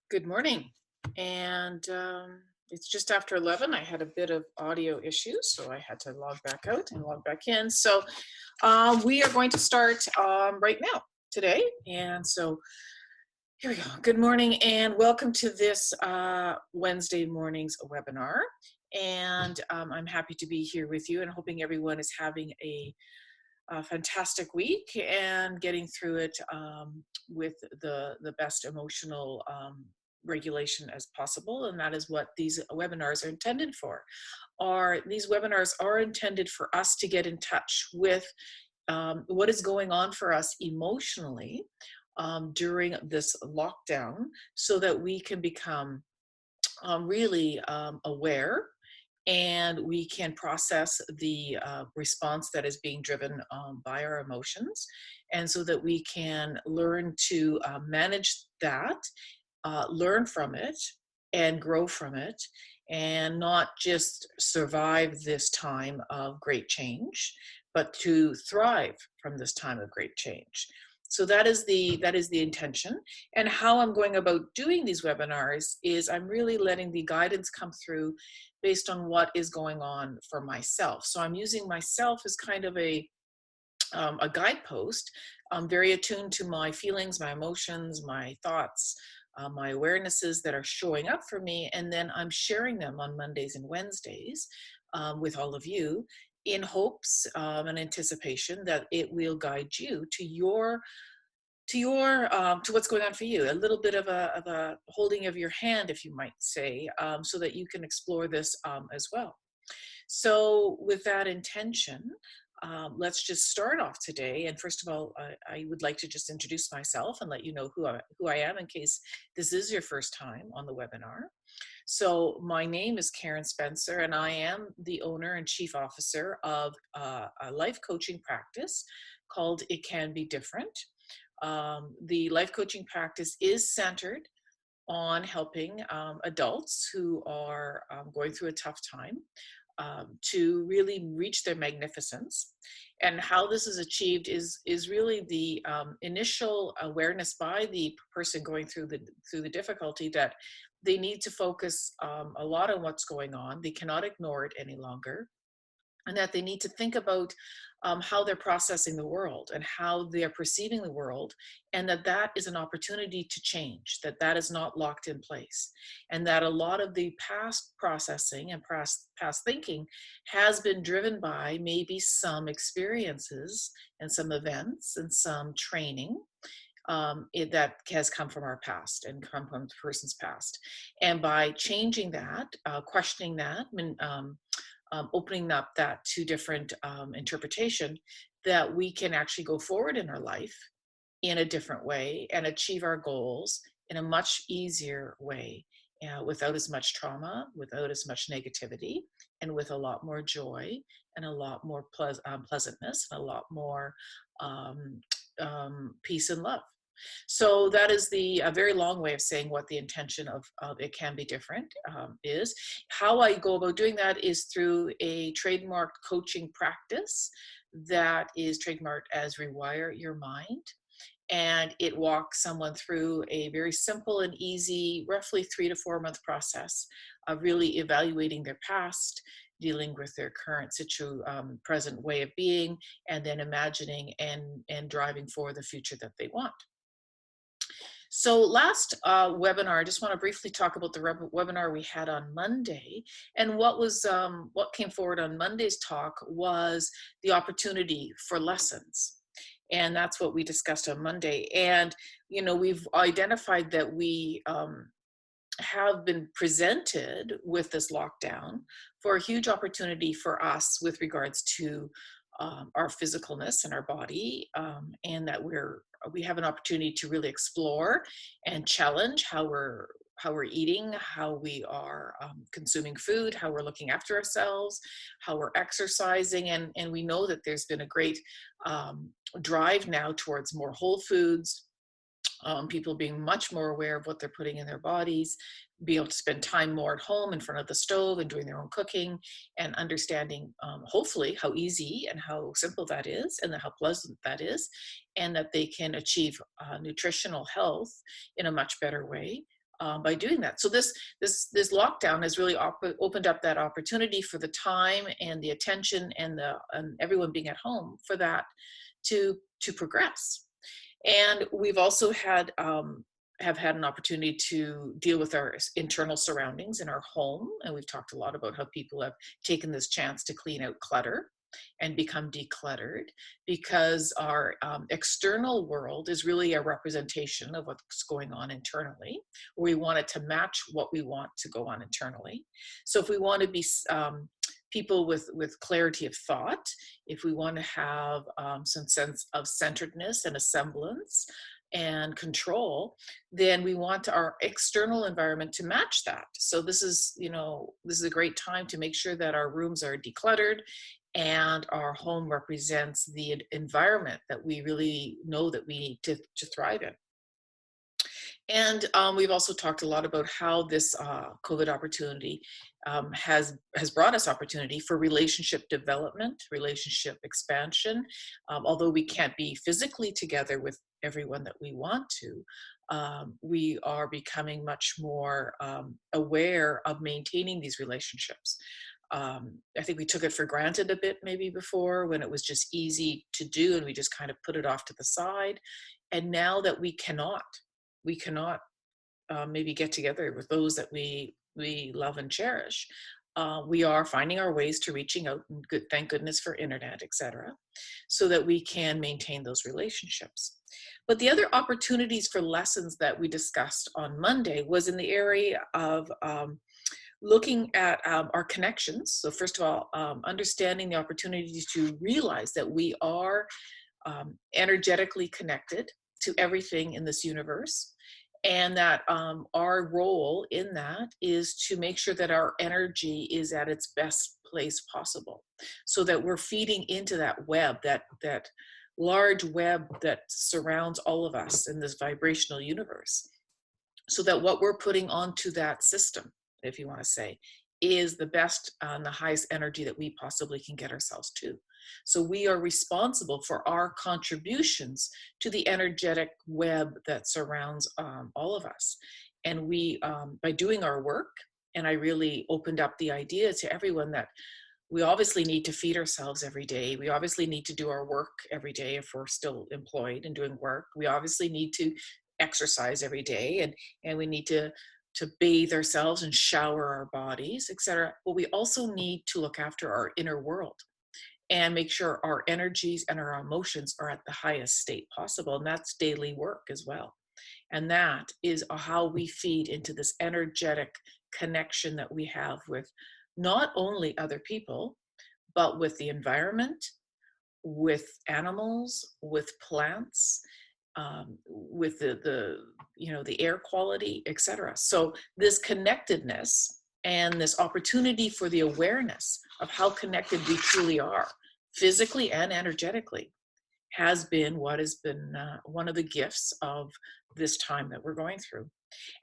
Good morning. And it's just after 11. I had a bit of audio issues, so I had to log back out and log back in. So we are going to start right now today. And so here we go. Good morning and welcome to this Wednesday morning's webinar. And I'm happy to be here with you and hoping everyone is having a fantastic week and getting through it with the best emotional regulation as possible. And that is what these webinars are intended for. These webinars are intended for us to get in touch with what is going on for us emotionally during this lockdown so that we can become really aware and we can process the response that is being driven by our emotions, and so that we can learn to manage that, learn from it, and grow from it, and not just survive this time of great change, but to thrive from this time of great change. So that is the intention. And how I'm going about doing these webinars is I'm really letting the guidance come through based on what is going on for myself. So I'm using myself as kind of a guidepost. I'm very attuned to my feelings, my emotions, my thoughts, my awarenesses that are showing up for me, and then I'm sharing them on Mondays and Wednesdays with all of you in hopes and anticipation that it will guide you to what's going on for you, a little bit of a holding of your hand, if you might say, so that you can explore this as well. So with that intention, let's just start off today. And first of all, I would like to just introduce myself and let you know who I am in case this is your first time on the webinar. So my name is Karen Spencer, and I am the owner and chief officer of a life coaching practice called It Can Be Different. The life coaching practice is centered on helping adults who are going through a tough time to really reach their magnificence. And how this is achieved is really the initial awareness by the person going through the difficulty that they need to focus a lot on what's going on. They cannot ignore it any longer, and that they need to think about how they're processing the world and how they're perceiving the world, and that is an opportunity to change, that is not locked in place, and that a lot of the past processing and past thinking has been driven by maybe some experiences and some events and some training that has come from our past and come from the person's past. And by changing that, questioning that, opening up that to different interpretation, that we can actually go forward in our life in a different way and achieve our goals in a much easier way, without as much trauma, without as much negativity, and with a lot more joy and a lot more pleasantness and a lot more um, peace and love. So that is a very long way of saying what the intention of It Can Be Different is. How I go about doing that is through a trademarked coaching practice that is trademarked as Rewire Your Mind. And it walks someone through a very simple and easy, roughly 3 to 4 month process of really evaluating their past, dealing with their current present way of being, and then imagining and driving for the future that they want. So last webinar, I just want to briefly talk about the webinar we had on Monday. And what came forward on Monday's talk was the opportunity for lessons. And that's what we discussed on Monday. And, we've identified that we have been presented with this lockdown for a huge opportunity for us with regards to our physicalness and our body, and that we have an opportunity to really explore and challenge how we're eating, how we are consuming food, how we're looking after ourselves, how we're exercising, and we know that there's been a great drive now towards more whole foods. People being much more aware of what they're putting in their bodies, be able to spend time more at home in front of the stove and doing their own cooking, and understanding hopefully how easy and how simple that is, and how pleasant that is, and that they can achieve nutritional health in a much better way, by doing that. So this lockdown has really opened up that opportunity for the time and the attention and everyone being at home for that to progress. And we've also have had an opportunity to deal with our internal surroundings in our home. And we've talked a lot about how people have taken this chance to clean out clutter and become decluttered, because our external world is really a representation of what's going on internally. We want it to match what we want to go on internally. So if we want to be people with clarity of thought, if we want to have some sense of centeredness and a semblance and control, then we want our external environment to match that. So this is a great time to make sure that our rooms are decluttered and our home represents the environment that we really know that we need to thrive in. And we've also talked a lot about how this COVID opportunity has brought us opportunity for relationship development, relationship expansion. Although we can't be physically together with everyone that we want to, we are becoming much more aware of maintaining these relationships. I think we took it for granted a bit maybe before, when it was just easy to do and we just kind of put it off to the side. And now that we cannot maybe get together with those that we love and cherish, we are finding our ways to reaching out, and thank goodness for internet, etc., so that we can maintain those relationships. But the other opportunities for lessons that we discussed on Monday was in the area of looking at our connections. So first of all, understanding the opportunities to realize that we are energetically connected to everything in this universe, and that our role in that is to make sure that our energy is at its best place possible, so that we're feeding into that web, that large web that surrounds all of us in this vibrational universe, so that what we're putting onto that system, if you want to say, is the best and the highest energy that we possibly can get ourselves to. So we are responsible for our contributions to the energetic web that surrounds all of us. And we, by doing our work, and I really opened up the idea to everyone that we obviously need to feed ourselves every day. We obviously need to do our work every day if we're still employed and doing work. We obviously need to exercise every day, and we need to bathe ourselves and shower our bodies, etc. But we also need to look after our inner world and make sure our energies and our emotions are at the highest state possible. And that's daily work as well. And that is how we feed into this energetic connection that we have with not only other people, but with the environment, with animals, with plants, with the air quality, etc. So this connectedness and this opportunity for the awareness of how connected we truly are, physically and energetically, has been what has been one of the gifts of this time that we're going through.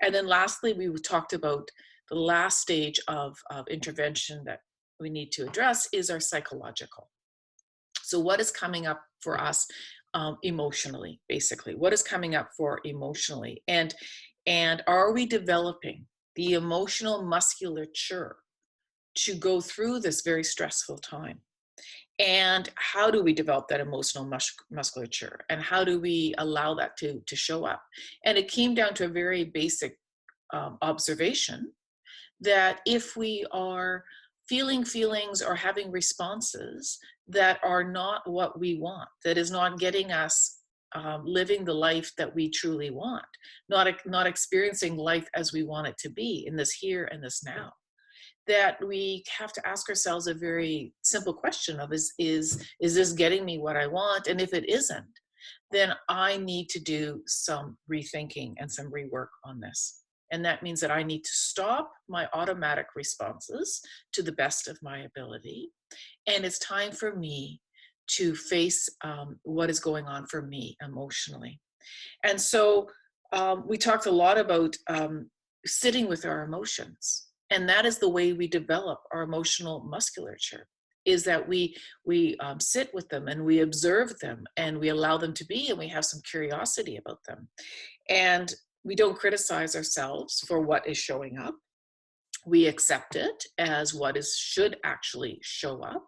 And then lastly, we talked about the last stage of intervention that we need to address is our psychological. So what is coming up for us emotionally, basically? What is coming up for emotionally? And are we developing the emotional musculature to go through this very stressful time? And how do we develop that emotional musculature? And how do we allow that to show up? And it came down to a very basic observation that if we are feeling feelings or having responses that are not what we want, that is not getting us living the life that we truly want, not experiencing life as we want it to be in this here and this now, that we have to ask ourselves a very simple question of is this getting me what I want? And if it isn't, then I need to do some rethinking and some rework on this. And that means that I need to stop my automatic responses to the best of my ability. And it's time for me to face what is going on for me emotionally. And so we talked a lot about sitting with our emotions. And that is the way we develop our emotional musculature, is that we sit with them and we observe them and we allow them to be, and we have some curiosity about them. And We don't criticize ourselves for what is showing up. We accept it as what should actually show up.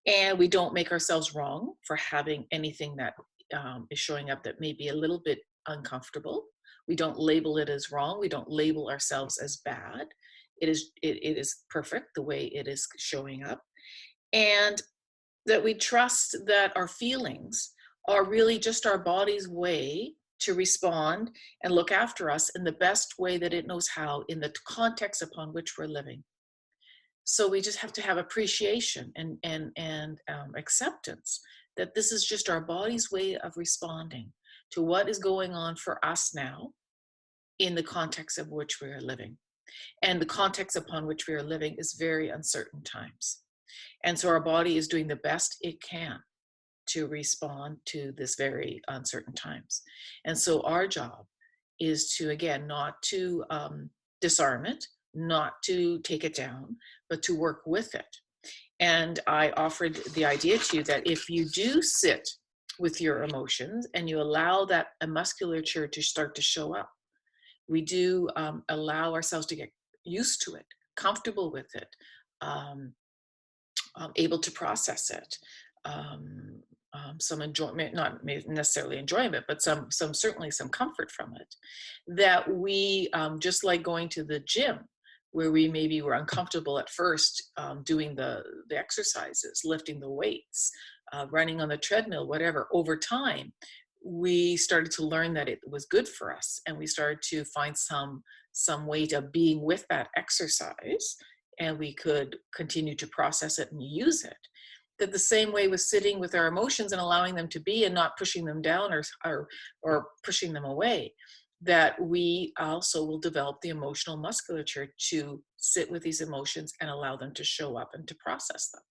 And we don't make ourselves wrong for having anything that is showing up that may be a little bit uncomfortable. We don't label it as wrong. We don't label ourselves as bad. It is perfect the way it is showing up. And that we trust that our feelings are really just our body's way to respond and look after us in the best way that it knows how in the context upon which we're living. So we just have to have appreciation and acceptance that this is just our body's way of responding to what is going on for us now in the context of which we are living. And the context upon which we are living is very uncertain times. And so our body is doing the best it can to respond to this very uncertain times. And so our job is to, again, not to disarm it, not to take it down, but to work with it. And I offered the idea to you that if you do sit with your emotions and you allow that musculature to start to show up, we do allow ourselves to get used to it, comfortable with it, able to process it, some enjoyment, not necessarily enjoyment, but some certainly some comfort from it. That we, just like going to the gym, where we maybe were uncomfortable at first doing the exercises, lifting the weights, running on the treadmill, whatever, over time, we started to learn that it was good for us, and we started to find some way of being with that exercise, and we could continue to process it and use it. That the same way with sitting with our emotions and allowing them to be and not pushing them down or pushing them away, that we also will develop the emotional musculature to sit with these emotions and allow them to show up and to process them.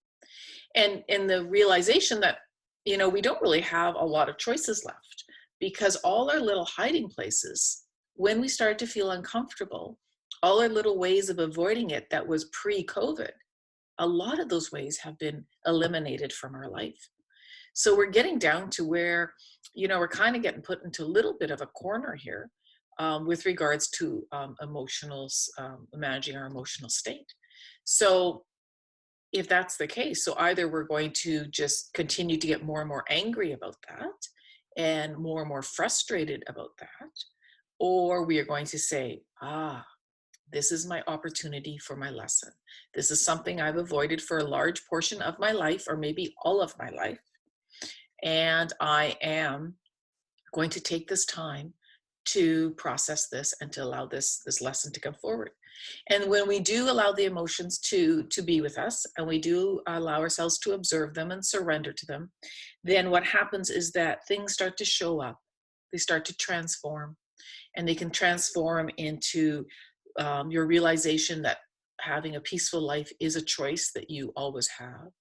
And in the realization that, we don't really have a lot of choices left, because all our little hiding places, when we start to feel uncomfortable, all our little ways of avoiding it that was pre-COVID, a lot of those ways have been eliminated from our life. So we're getting down to where, we're kind of getting put into a little bit of a corner here with regards to managing our emotional state. So if that's the case, so either we're going to just continue to get more and more angry about that and more frustrated about that, or we are going to say, this is my opportunity for my lesson. This is something I've avoided for a large portion of my life, or maybe all of my life. And I am going to take this time to process this and to allow this lesson to come forward. And when we do allow the emotions to be with us, and we do allow ourselves to observe them and surrender to them, then what happens is that things start to show up. They start to transform, and they can transform into your realization that having a peaceful life is a choice that you always have.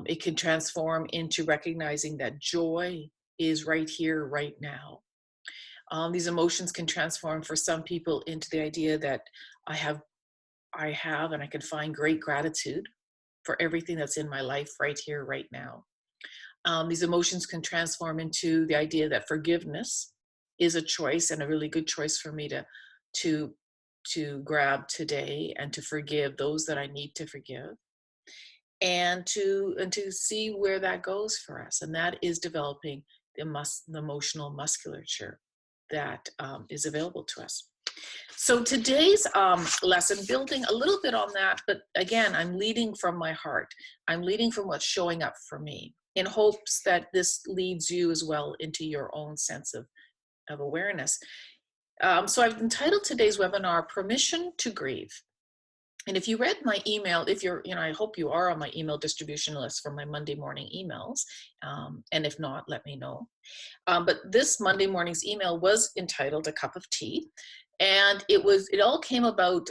It can transform into recognizing that joy is right here, right now. These emotions can transform for some people into the idea that I have and I can find great gratitude for everything that's in my life right here, right now. These emotions can transform into the idea that forgiveness is a choice, and a really good choice for me to grab today and to forgive those that I need to forgive, and to see where that goes for us. And that is developing the emotional musculature that is available to us. So today's lesson, building a little bit on that, but again, I'm leading from my heart. I'm leading from what's showing up for me, in hopes that this leads you as well into your own sense of awareness. So I've entitled today's webinar, Permission to Grieve. And if you read my email, if you're, I hope you are on my email distribution list for my Monday morning emails. And if not, let me know. But this Monday morning's email was entitled A Cup of Tea. And it all came about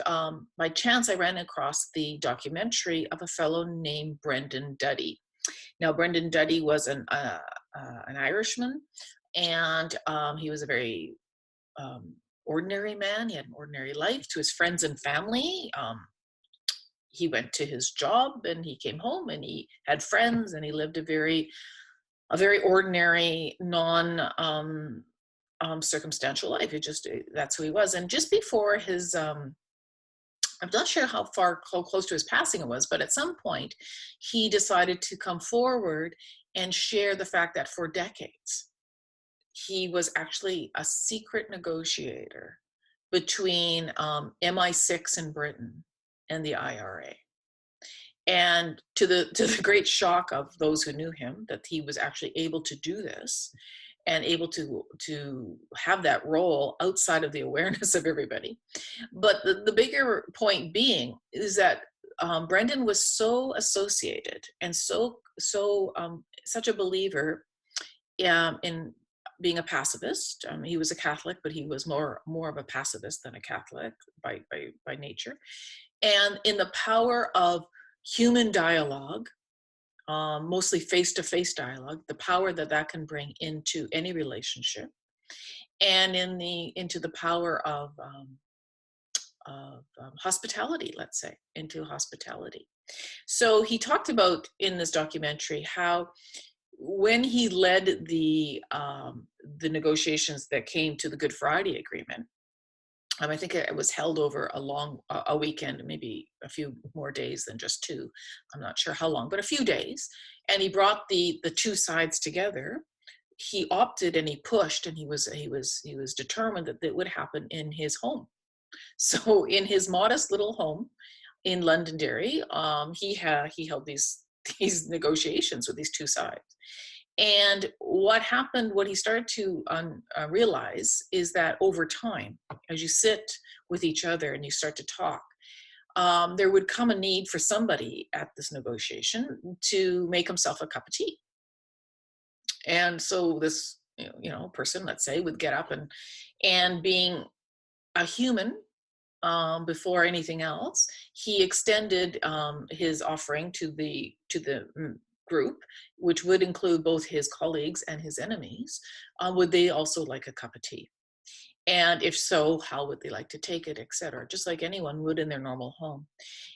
by chance. I ran across the documentary of a fellow named Brendan Duddy. Now, Brendan Duddy was an Irishman, and he was a very ordinary man. He had an ordinary life. To his friends and family, he went to his job and he came home and he had friends, and he lived a very ordinary, circumstantial life. That's who he was. And just before his, I'm not sure how close to his passing it was, but at some point he decided to come forward and share the fact that for decades he was actually a secret negotiator between MI6 in Britain and the IRA. And to the great shock of those who knew him, that he was actually able to do this and able to have that role outside of the awareness of everybody. But the bigger point being is that Brendan was so associated and such a believer in being a pacifist. He was a Catholic, but he was more of a pacifist than a Catholic by nature. And in the power of human dialogue, mostly face-to-face dialogue, the power that can bring into any relationship, and into the power of hospitality, let's say, into hospitality. So he talked about in this documentary how when he led the negotiations that came to the Good Friday Agreement, I think it was held over a weekend, maybe a few more days than just two. I'm not sure how long, but a few days. And he brought the two sides together. He opted and he pushed, and he was determined that it would happen in his home. So in his modest little home in Londonderry, he held these negotiations with these two sides. And what he started to realize is that over time, as you sit with each other and you start to talk, there would come a need for somebody at this negotiation to make himself a cup of tea. And so this, person, let's say, would get up and being a human, before anything else, he extended his offering to the group, which would include both his colleagues and his enemies. Would they also like a cup of tea? And if so, how would they like to take it, etc., just like anyone would in their normal home.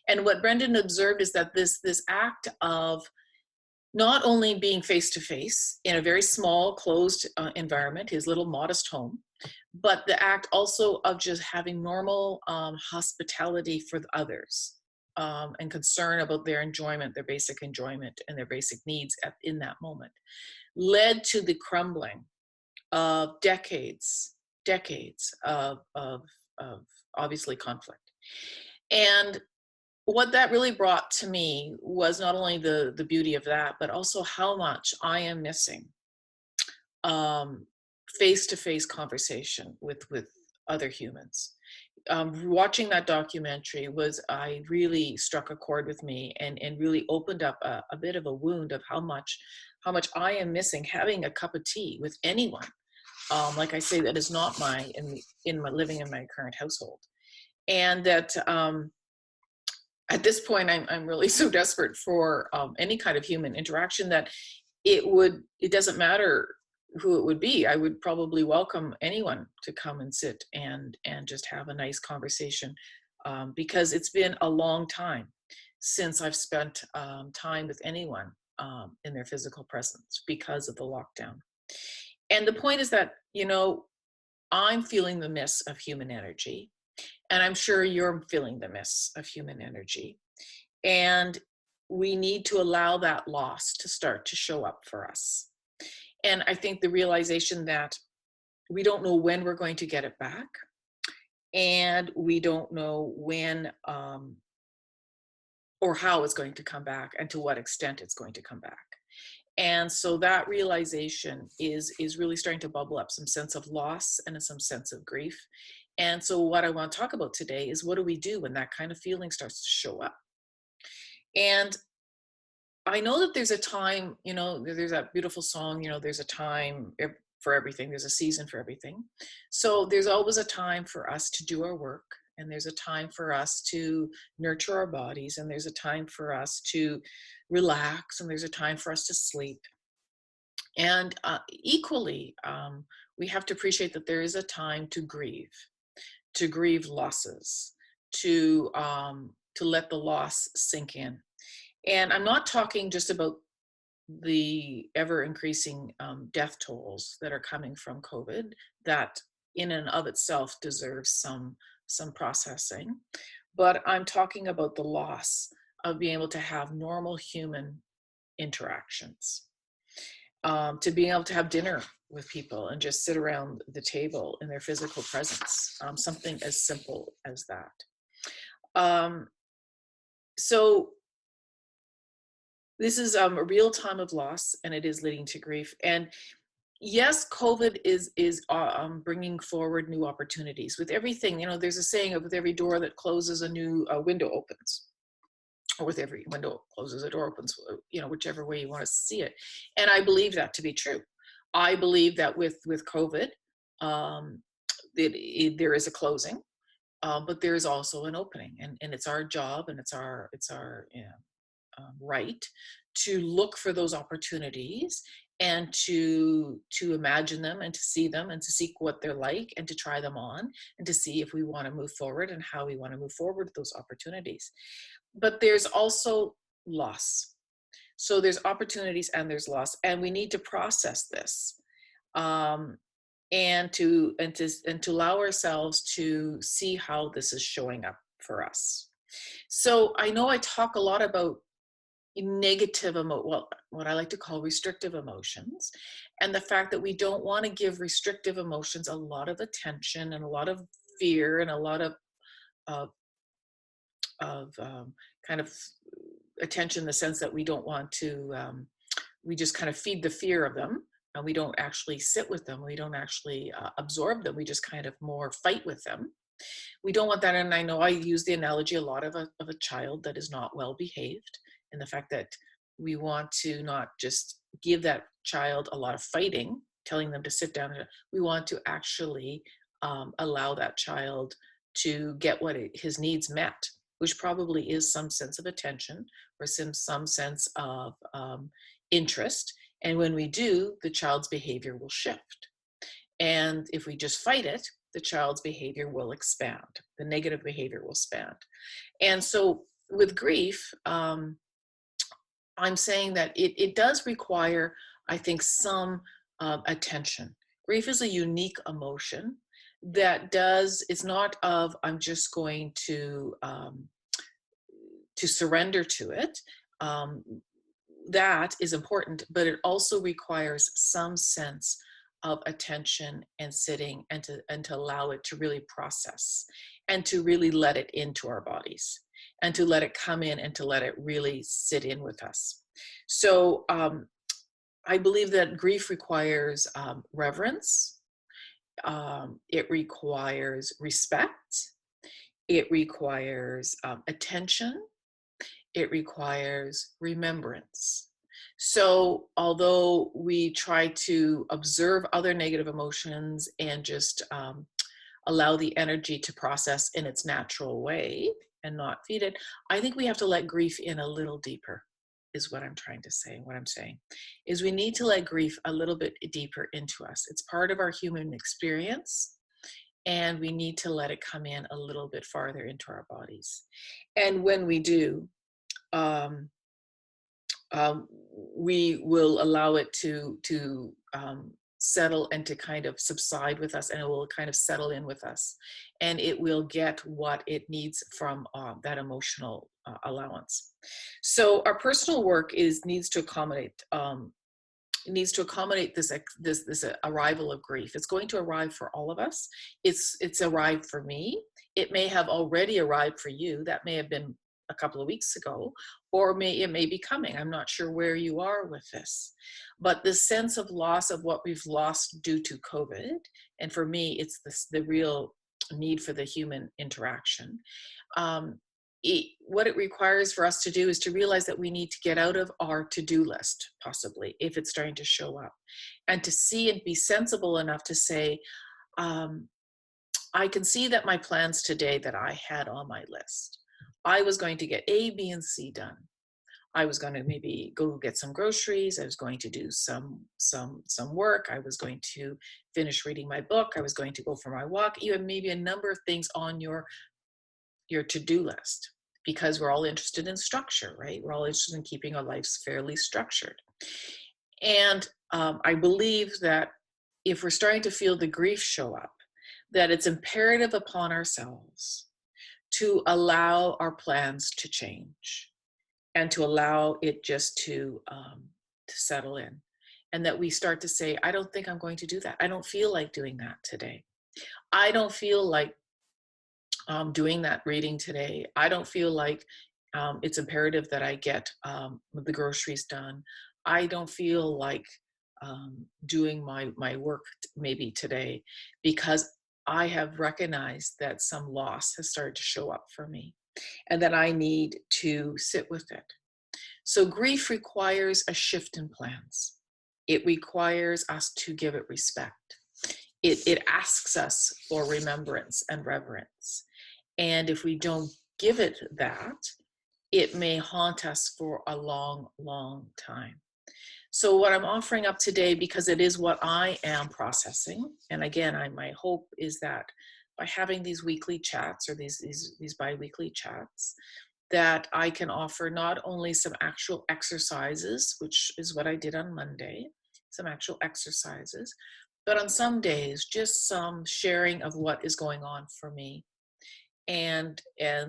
And what Brendan observed is that this act of not only being face-to-face in a very small, closed environment, his little modest home, but the act also of just having normal hospitality for others, and concern about their enjoyment, their basic enjoyment and their basic needs in that moment, led to the crumbling of decades of obviously conflict. And what that really brought to me was not only the beauty of that, but also how much I am missing face-to-face conversation with other humans. Watching that documentary I really struck a chord with me and really opened up a bit of a wound of how much I am missing having a cup of tea with anyone. Like I say, that is not in my living in my current household. And that at this point, I'm really so desperate for any kind of human interaction that it doesn't matter who it would be. I would probably welcome anyone to come and sit and just have a nice conversation, because it's been a long time since I've spent time with anyone in their physical presence because of the lockdown. And the point is that, I'm feeling the miss of human energy, and I'm sure you're feeling the miss of human energy. And we need to allow that loss to start to show up for us. And I think the realization that we don't know when we're going to get it back, and we don't know when or how it's going to come back, and to what extent it's going to come back. And so that realization is really starting to bubble up some sense of loss and some sense of grief. And so what I want to talk about today is, what do we do when that kind of feeling starts to show up? And I know that there's a time, there's that beautiful song, there's a time for everything. There's a season for everything. So there's always a time for us to do our work, and there's a time for us to nurture our bodies, and there's a time for us to relax, and there's a time for us to sleep. And equally, we have to appreciate that there is a time to grieve losses, to let the loss sink in. And I'm not talking just about the ever increasing death tolls that are coming from COVID, that in and of itself deserves some processing. But I'm talking about the loss of being able to have normal human interactions, to being able to have dinner with people and just sit around the table in their physical presence, something as simple as that. Um, so this is a real time of loss, and it is leading to grief. And yes, COVID is bringing forward new opportunities. With everything, there's a saying of with every door that closes, a new window opens, or with every window closes, a door opens. Whichever way you want to see it. And I believe that to be true. I believe that with COVID, there is a closing, but there is also an opening, and it's our job, and it's our right to look for those opportunities, and to imagine them, and to see them, and to seek what they're like, and to try them on, and to see if we want to move forward and how we want to move forward with those opportunities. But there's also loss. So there's opportunities and there's loss, and we need to process this, and to allow ourselves to see how this is showing up for us. So I know I talk a lot about negative what I like to call restrictive emotions, and the fact that we don't want to give restrictive emotions a lot of attention, and a lot of fear, and a lot of kind of attention, in the sense that we don't want to we just kind of feed the fear of them, and we don't actually sit with them, we don't actually absorb them, we just kind of more fight with them. We don't want that. And I know I use the analogy a lot of a child that is not well behaved, and the fact that we want to not just give that child a lot of fighting, telling them to sit down. We want to actually allow that child to get his needs met, which probably is some sense of attention, or some sense of interest. And when we do, the child's behavior will shift. And if we just fight it, the child's behavior will expand. The negative behavior will expand. And so with grief, I'm saying that it does require, I think, some attention. Grief is a unique emotion that it's not of, I'm just going to surrender to it. That is important, but it also requires some sense of attention and sitting, and to allow it to really process, and to really let it into our bodies, and to let it come in, and to let it really sit in with us. So I believe that grief requires reverence. It requires respect. It requires attention. It requires remembrance. So although we try to observe other negative emotions and just allow the energy to process in its natural way and not feed it, I think we have to let grief in a little deeper, is what I'm trying to say. What I'm saying is we need to let grief a little bit deeper into us. It's part of our human experience, and we need to let it come in a little bit farther into our bodies. And when we do, we will allow it to settle, and to kind of subside with us, and it will kind of settle in with us, and it will get what it needs from that emotional allowance. So our personal work needs to accommodate this arrival of grief. It's going to arrive for all of us. It's arrived for me. It may have already arrived for you. That may have been a couple of weeks ago, or it may be coming. I'm not sure where you are with this, but the sense of loss of what we've lost due to COVID, and for me, it's the real need for the human interaction. What it requires for us to do is to realize that we need to get out of our to-do list, possibly, if it's starting to show up, and to see and be sensible enough to say, I can see that my plans today that I had on my list, I was going to get A, B, and C done. I was going to maybe go get some groceries. I was going to do some work. I was going to finish reading my book. I was going to go for my walk. You have maybe a number of things on your to-do list, because we're all interested in structure, right? We're all interested in keeping our lives fairly structured. And I believe that if we're starting to feel the grief show up, that it's imperative upon ourselves to allow our plans to change and to allow it just to settle in. And that we start to say, I don't think I'm going to do that. I don't feel like doing that today. I don't feel like doing that reading today. I don't feel like it's imperative that I get the groceries done. I don't feel like doing my work maybe today, because I have recognized that some loss has started to show up for me and that I need to sit with it. So grief requires a shift in plans. It requires us to give it respect. It asks us for remembrance and reverence. And if we don't give it that, it may haunt us for a long, long time. So what I'm offering up today, because it is what I am processing, and again, my hope is that by having these weekly chats or these bi-weekly chats, that I can offer not only some actual exercises, which is what I did on Monday, some actual exercises, but on some days, just some sharing of what is going on for me. And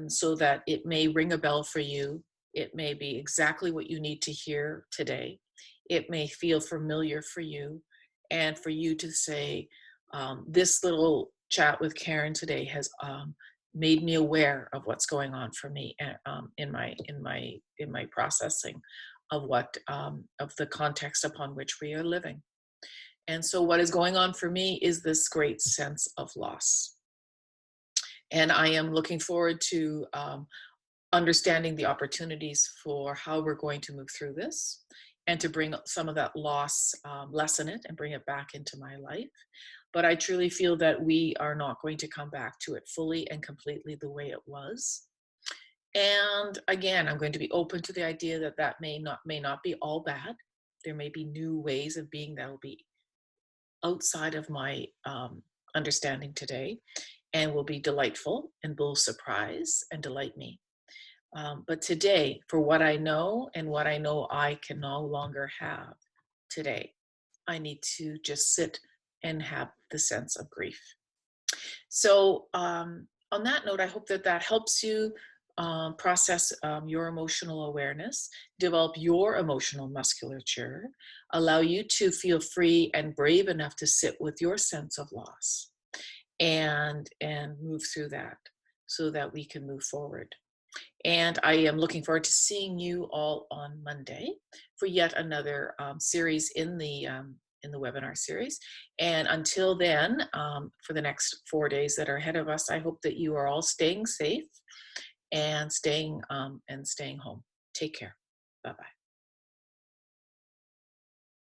so that it may ring a bell for you. It may be exactly what you need to hear today. It may feel familiar for you, and for you to say, this little chat with Karen today has made me aware of what's going on for me in my processing of what of the context upon which we are living. And so what is going on for me is this great sense of loss. And I am looking forward to understanding the opportunities for how we're going to move through this, and to bring some of that loss, lessen it and bring it back into my life. But I truly feel that we are not going to come back to it fully and completely the way it was. And again, I'm going to be open to the idea that that may not be all bad. There may be new ways of being that will be outside of my understanding today, and will be delightful and will surprise and delight me. But today, for what I know and what I know I can no longer have today, I need to just sit and have the sense of grief. So on that note, I hope that that helps you process your emotional awareness, develop your emotional musculature, allow you to feel free and brave enough to sit with your sense of loss, and move through that so that we can move forward. And I am looking forward to seeing you all on Monday for yet another series in the webinar series. And until then, for the next 4 days that are ahead of us, I hope that you are all staying safe and staying home. Take care. Bye-bye.